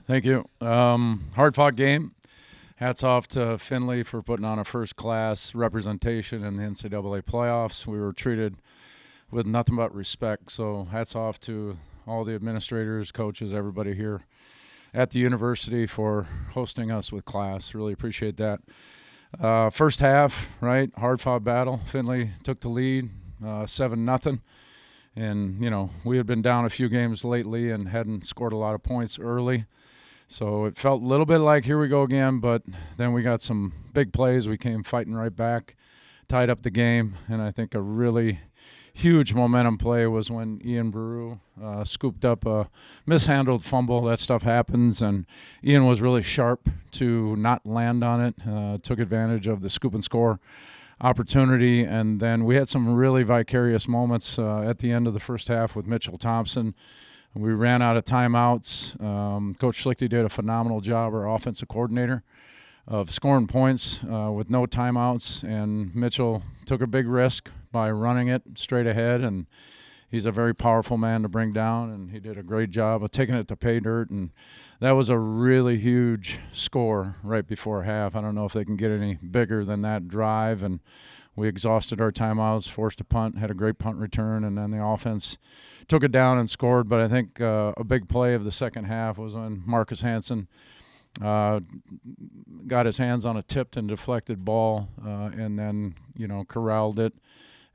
Thank you. Hard-fought game. Hats off to Findlay for putting on a first-class representation in the NCAA playoffs. We were treated with nothing but respect, so hats off to all the administrators, coaches, everybody here at the university for hosting us with class. Really appreciate that. First half, right, hard-fought battle. Findlay took the lead, 7-0. And, we had been down a few games lately and hadn't scored a lot of points early. So it felt a little bit like here we go again, but then we got some big plays. We came fighting right back, tied up the game, and I think a really huge momentum play was when Burau scooped up a mishandled fumble. That stuff happens, and Ian was really sharp to not land on it, took advantage of the scoop and score opportunity, and then we had some really vicarious moments at the end of the first half with Mitchell Thompson. We ran out of timeouts. Coach Schlichty did a phenomenal job, our offensive coordinator, of scoring points with no timeouts, and Mitchell took a big risk by running it straight ahead, and he's a very powerful man to bring down, and he did a great job of taking it to pay dirt, and that was a really huge score right before half. I don't know if they can get any bigger than that drive, and we exhausted our timeouts, forced a punt, had a great punt return, and then the offense took it down and scored. But I think a big play of the second half was when Marcus Hansen got his hands on a tipped and deflected ball and then, corralled it,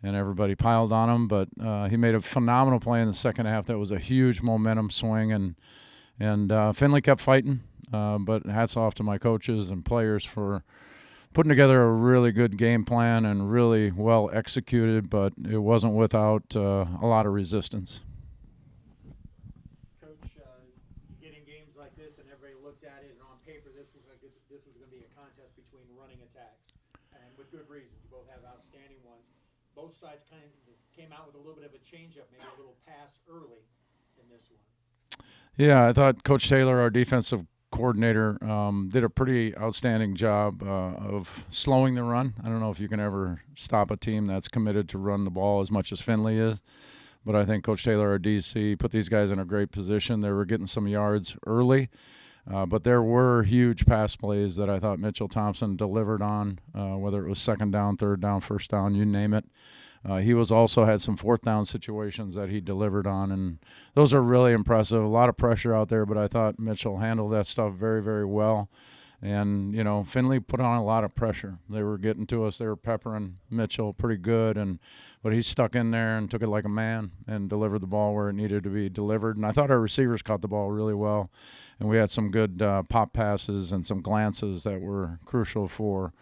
and everybody piled on him. But he made a phenomenal play in the second half. That was a huge momentum swing, and Findlay kept fighting. But hats off to my coaches and players for putting together a really good game plan and really well executed, but it wasn't without a lot of resistance. Coach, you get in games like this, and everybody looked at it, and on paper, this was going to be a contest between running attacks, and with good reason. You both have outstanding ones. Both sides kind of came out with a little bit of a change-up, maybe a little pass early in this one. Yeah, I thought Coach Taylor, our defensive coordinator, did a pretty outstanding job of slowing the run. I don't know if you can ever stop a team that's committed to run the ball as much as Findlay is, but I think Coach Taylor, our DC, put these guys in a great position. They were getting some yards early, but there were huge pass plays that I thought Mitchell Thompson delivered on, whether it was second down, third down, first down, you name it. He also had some fourth down situations that he delivered on, and those are really impressive. A lot of pressure out there, but I thought Mitchell handled that stuff very, very well. And, Findlay put on a lot of pressure. They were getting to us. They were peppering Mitchell pretty good, but he stuck in there and took it like a man and delivered the ball where it needed to be delivered. And I thought our receivers caught the ball really well, and we had some good pop passes and some glances that were crucial for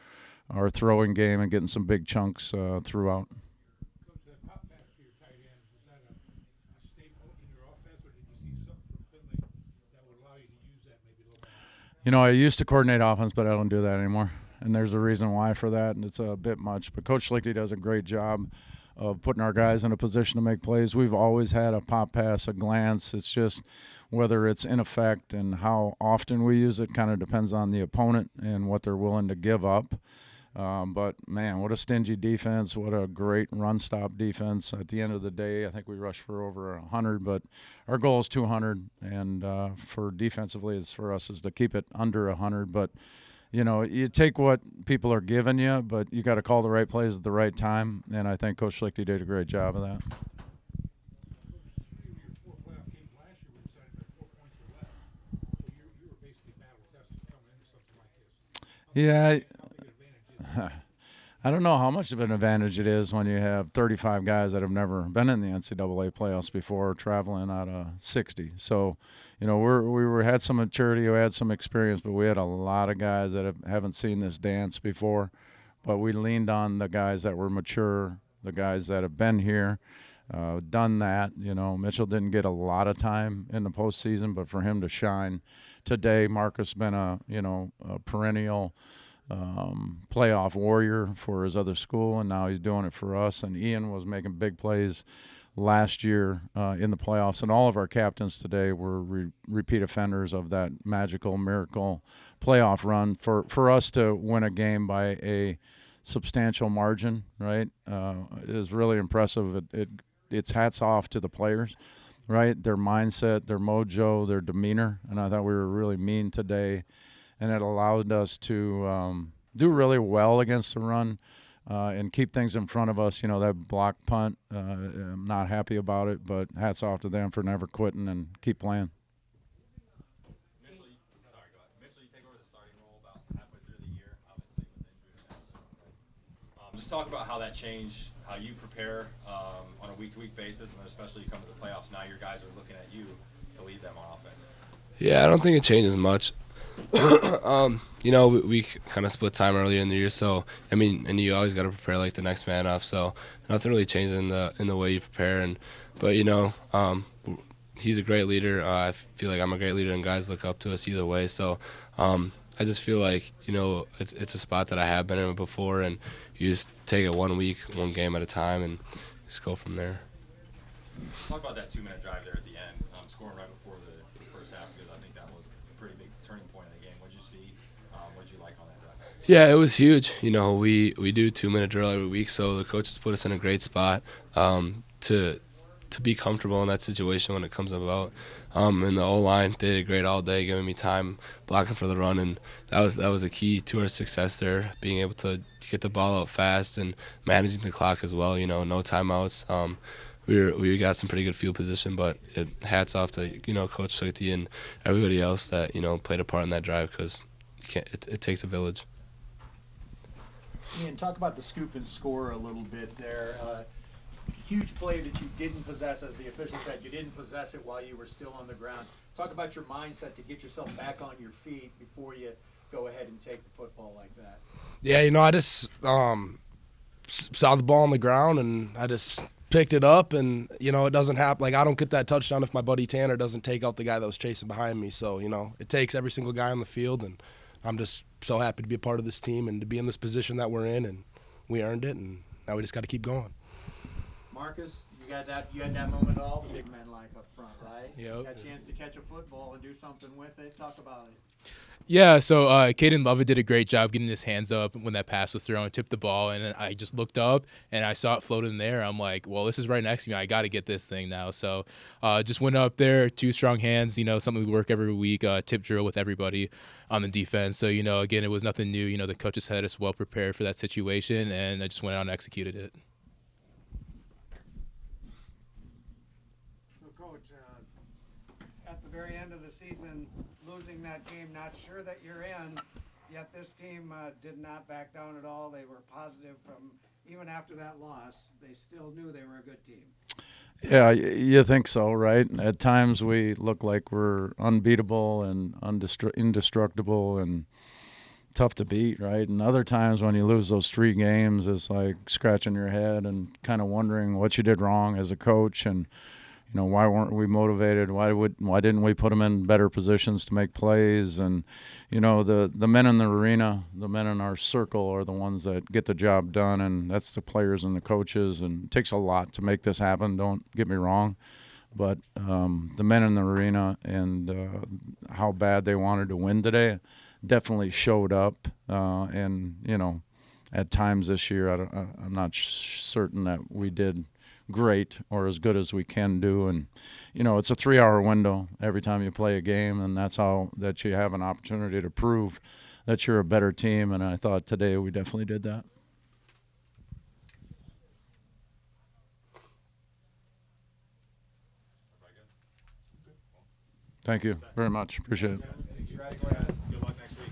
our throwing game and getting some big chunks throughout. I used to coordinate offense, but I don't do that anymore. And there's a reason why for that, and it's a bit much. But Coach Schlichty does a great job of putting our guys in a position to make plays. We've always had a pop pass, a glance. It's just whether it's in effect and how often we use it kind of depends on the opponent and what they're willing to give up. But, man, what a stingy defense. What a great run-stop defense. At the end of the day, I think we rushed for over 100, but our goal is 200. And for defensively, for us is to keep it under 100. But, you take what people are giving you, but you got to call the right plays at the right time. And I think Coach Schlichty did a great job of that. Yeah. I don't know how much of an advantage it is when you have 35 guys that have never been in the NCAA playoffs before, traveling out of 60. So, we had some maturity, we had some experience, but we had a lot of guys that haven't seen this dance before. But we leaned on the guys that were mature, the guys that have been here, done that. Mitchell didn't get a lot of time in the postseason, but for him to shine today, Marcus been a perennial playoff warrior for his other school, and now he's doing it for us. And Ian was making big plays last year in the playoffs, and all of our captains today were repeat offenders of that magical miracle playoff run. For us to win a game by a substantial margin, right, is really impressive. It's hats off to the players. right? Their mindset, their mojo, their demeanor. And I thought we were really mean today, and it allowed us to do really well against the run and keep things in front of us. You know, that block punt, I'm not happy about it, but hats off to them for never quitting and keep playing. Mitchell, you take over the starting role about halfway through the year, obviously with injury. Just talk about how that changed, how you prepare on a week-to-week basis, and especially you come to the playoffs. Now your guys are looking at you to lead them on offense. Yeah, I don't think it changes much. You know, we kind of split time earlier in the year, so I mean, and you always got to prepare like the next man up. So nothing really changes in the way you prepare. But you know, he's a great leader. I feel like I'm a great leader, and guys look up to us either way. So I just feel like, you know, it's a spot that I have been in before, and you just take it 1 week, one game at a time, and just go from there. Talk about that 2-minute drive there at the end, scoring right before the first half, because I think that was a pretty big turning point in the game. What did you see? What did you like on that drive? Yeah, it was huge. You know, we do 2-minute drill every week, so the coaches put us in a great spot to be comfortable in that situation when it comes about. And the O-line did a great all day, giving me time, blocking for the run, and that was a key to our success there, being able to get the ball out fast and managing the clock as well. You know, no timeouts. We got some pretty good field position, but hats off to, you know, Coach Sukti and everybody else that, you know, played a part in that drive, because it takes a village. Ian, talk about the scoop and score a little bit there. Huge play that you didn't possess, as the official said. You didn't possess it while you were still on the ground. Talk about your mindset to get yourself back on your feet before you go ahead and take the football like that. Yeah, you know, I just saw the ball on the ground, and I just picked it up, and, you know, it doesn't happen. Like, I don't get that touchdown if my buddy Tanner doesn't take out the guy that was chasing behind me. So, you know, it takes every single guy on the field, and I'm just so happy to be a part of this team and to be in this position that we're in, and we earned it, and now we just got to keep going. Marcus, you had that moment all the big men like up front, right? Yep. Got a chance to catch a football and do something with it. Talk about it. Yeah, so Caden Lovett did a great job getting his hands up when that pass was thrown, tipped the ball, and then I just looked up and I saw it floating in there. I'm like, well, this is right next to me. I got to get this thing now. So just went up there, 2 strong hands, you know, something we work every week, tip drill with everybody on the defense. So, you know, again, it was nothing new. You know, the coaches had us well prepared for that situation, and I just went out and executed it. At the very end of the season, losing that game, not sure that you're in, yet this team did not back down at all. They were positive from even after that loss. They still knew they were a good team. Yeah, you think so, right? At times we look like we're unbeatable and indestructible and tough to beat, right? And other times when you lose those 3 games, it's like scratching your head and kind of wondering what you did wrong as a coach, and you know, why weren't we motivated? Why didn't we put them in better positions to make plays? And you know, the men in the arena, the men in our circle are the ones that get the job done, and that's the players and the coaches. And it takes a lot to make this happen. Don't get me wrong, but the men in the arena and how bad they wanted to win today definitely showed up. And you know, at times this year, I'm not certain that we did great or as good as we can do. And you know, it's a 3-hour window every time you play a game, and that's how that you have an opportunity to prove that you're a better team. And I thought today we definitely did that. Thank you very much. Appreciate it.